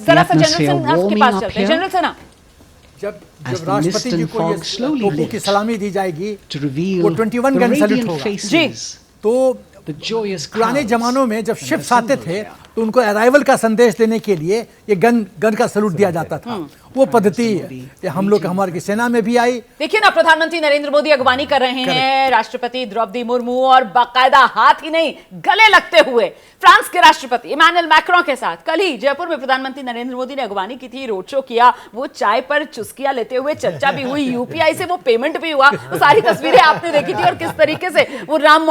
जरा सा जनरल सिन्हा के पास चलते हैं। जनरल सिन्हा, जब राष्ट्रपति जी को ये तोपों की सलामी दी जाएगी, वो 21 गन सैल्यूट होगा जी। तो पुराने जमानों में जब शिप्स आते थे तो उनको अराइवल का संदेश देने के लिए ये गन का सैल्यूट दिया जाता था। वो पद्धति हम लोग हमारी सेना में भी आई। देखिए ना, प्रधानमंत्री नरेंद्र मोदी अगवानी कर रहे हैं, राष्ट्रपति द्रौपदी मुर्मू और बाकायदा हाथ ही नहीं गले लगते हुए फ्रांस के राष्ट्रपति इमैनुअल मैक्रों के साथ कल ही जयपुर में प्रधानमंत्री नरेंद्र मोदी ने अगवानी की थी, रोड शो किया, वो चाय पर चुस्कियां लेते हुए चर्चा भी हुई, यूपीआई से वो पेमेंट भी हुआ, वो सारी तस्वीरें आपने देखी थी। और किस तरीके से वो राम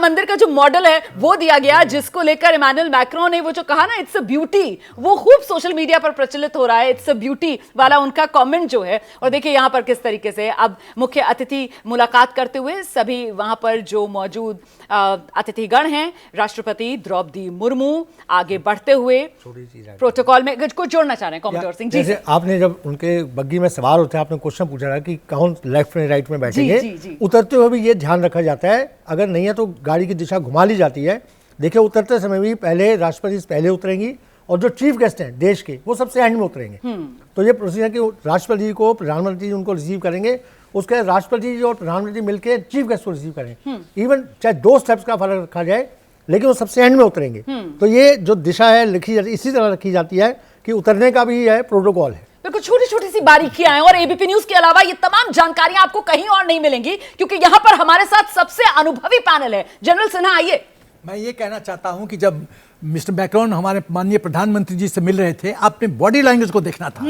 मंदिर का जो मॉडल है वो दिया गया, जिसको लेकर इमैनुअल मैक्रों ने वो जो कहा ना, इट्स अ ब्यूटी, वो खूब सोशल मीडिया पर प्रचलित हो रहा है, इट्स अ ब्यूटी वाला उनका कमेंट जो है। और देखिए यहां पर किस तरीके से अब मुख्य अतिथि मुलाकात करते हुए सभी वहां पर जो मौजूद अतिथिगण हैं, राष्ट्रपति द्रौपदी मुर्मू आगे बढ़ते हुए प्रोटोकॉल में कुछ जोड़ना चाह रहे हैं कॉमोडोर सिंह जी। जैसे आपने जब उनके बग्गी में सवार होते हैं, आपने क्वेश्चन पूछा था कि कौन लेफ्ट में राइट में बैठेंगे, उतरते हुए भी ये ध्यान रखा जाता है, अगर नहीं है तो गाड़ी की दिशा घुमा ली जाती है। देखिए उतरते समय भी पहले राष्ट्रपति पहले उतरेंगी और जो चीफ गेस्ट हैं देश के वो सबसे एंड में उतरेंगे। तो ये प्रोसीजर कि राष्ट्रपति जी को प्रधानमंत्री जी उनको रिसीव करेंगे, उसके राष्ट्रपति जी और प्रधानमंत्री मिलकर चीफ गेस्ट को रिसीव करेंगे। इवन चाहे 2 स्टेप्स का फर्क रखा जाए लेकिन वो सबसे एंड में उतरेंगे। तो ये जो दिशा है लिखी जाती इसी तरह रखी जाती है कि उतरने का भी है प्रोटोकॉल है। बिल्कुल छोटी छोटी सी बारीकियां हैं और एबीपी न्यूज के अलावा ये तमाम जानकारियां आपको कहीं और नहीं मिलेंगी, क्योंकि यहां पर हमारे साथ सबसे अनुभवी पैनल है। जनरल सिन्हा आइए। मैं ये कहना चाहता हूं कि जब मिस्टर मैक्रोन हमारे माननीय प्रधानमंत्री जी से मिल रहे थे, आपने बॉडी लैंग्वेज को देखना था।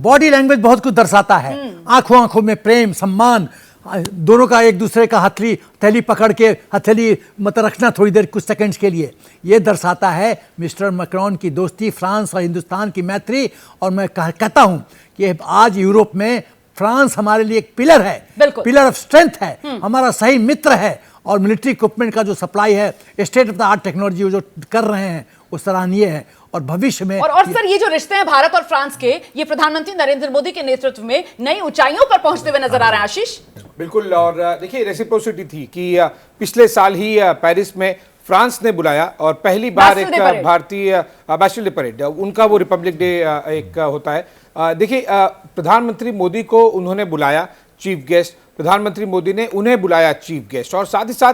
बॉडी लैंग्वेज बहुत कुछ दर्शाता है। आंखों आंखों में प्रेम, सम्मान, दोनों का एक दूसरे का हथेली पकड़ के हथेली मतलब रखना थोड़ी देर कुछ सेकंड्स के लिए, ये दर्शाता है मिस्टर मैक्रोन की दोस्ती, फ्रांस और हिंदुस्तान की मैत्री। और मैं कहता हूं कि आज यूरोप में फ्रांस हमारे लिए एक पिलर है, पिलर ऑफ स्ट्रेंथ है, हमारा सही मित्र है। और मिलिट्री इक्विपमेंट का जो सप्लाई है, state of the art technology जो कर रहे हैं वो सराहनीय है। और भविष्य में और सर ये जो रिश्ते हैं भारत और फ्रांस के, ये प्रधानमंत्री नरेंद्र मोदी के नेतृत्व में नई ऊंचाइयों पर पहुंचते हुए नजर आ रहे हैं। आशीष, बिल्कुल। और देखिए रेसिप्रोसिटी थी कि पिछले साल ही पेरिस में फ्रांस ने बुलाया और पहली बार एक भारतीय बैस्टिल परेड, उनका वो रिपब्लिक डे एक होता है। देखिए प्रधानमंत्री मोदी को उन्होंने बुलाया चीफ गेस्ट, प्रधानमंत्री मोदी ने उन्हें बुलाया चीफ गेस्ट। और साथ ही साथ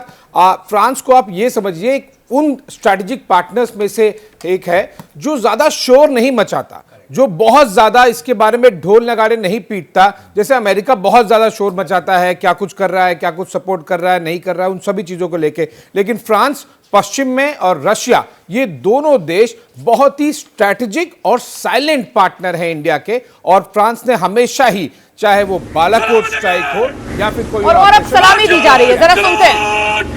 फ्रांस को आप ये समझिए उन स्ट्रैटेजिक पार्टनर्स में से एक है जो ज्यादा शोर नहीं मचाता, जो बहुत ज्यादा इसके बारे में ढोल नगाड़े नहीं पीटता। जैसे अमेरिका बहुत ज्यादा शोर मचाता है, क्या कुछ कर रहा है, क्या कुछ सपोर्ट कर रहा है, नहीं कर रहा है, उन सभी चीजों को लेके। लेकिन फ्रांस पश्चिम में और रशिया, ये दोनों देश बहुत ही स्ट्रैटेजिक और साइलेंट पार्टनर हैं इंडिया के। और फ्रांस ने हमेशा ही, चाहे वो बालाकोट स्ट्राइक हो या फिर कोई और अब सलामी दी जा रही है, जरा सुनते हैं।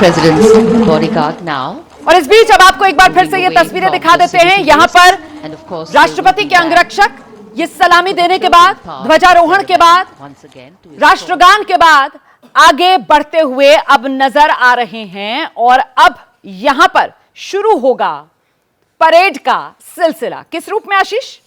President's bodyguard now. और इस बीच अब आपको एक बार फिर से ये तस्वीरें दिखा देते हैं। यहाँ पर राष्ट्रपति के अंगरक्षक ये सलामी देने के बाद, ध्वजारोहण के बाद, राष्ट्रगान के बाद आगे बढ़ते हुए अब नजर आ रहे हैं। और अब यहां पर शुरू होगा परेड का सिलसिला। किस रूप में आशीष?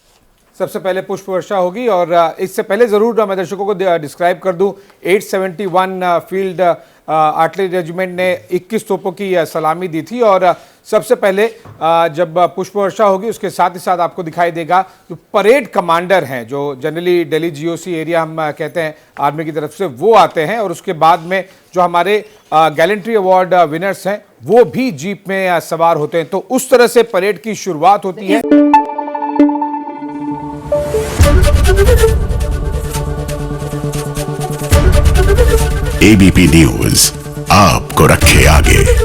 सबसे पहले पुष्प वर्षा होगी और इससे पहले जरूर मैं दर्शकों को डिस्क्राइब कर दूं 871 फील्ड आर्टिलरी रेजिमेंट ने 21 तोपों की सलामी दी थी। और सबसे पहले जब पुष्प वर्षा होगी उसके साथ ही साथ आपको दिखाई देगा जो परेड कमांडर हैं, जो जनरली दिल्ली जीओसी एरिया हम कहते हैं आर्मी की तरफ से, वो आते हैं। और उसके बाद में जो हमारे गैलेंट्री अवार्ड विनर्स हैं वो भी जीप में सवार होते हैं। तो उस तरह से परेड की शुरुआत होती है। एबीपी न्यूज आपको रखे आगे।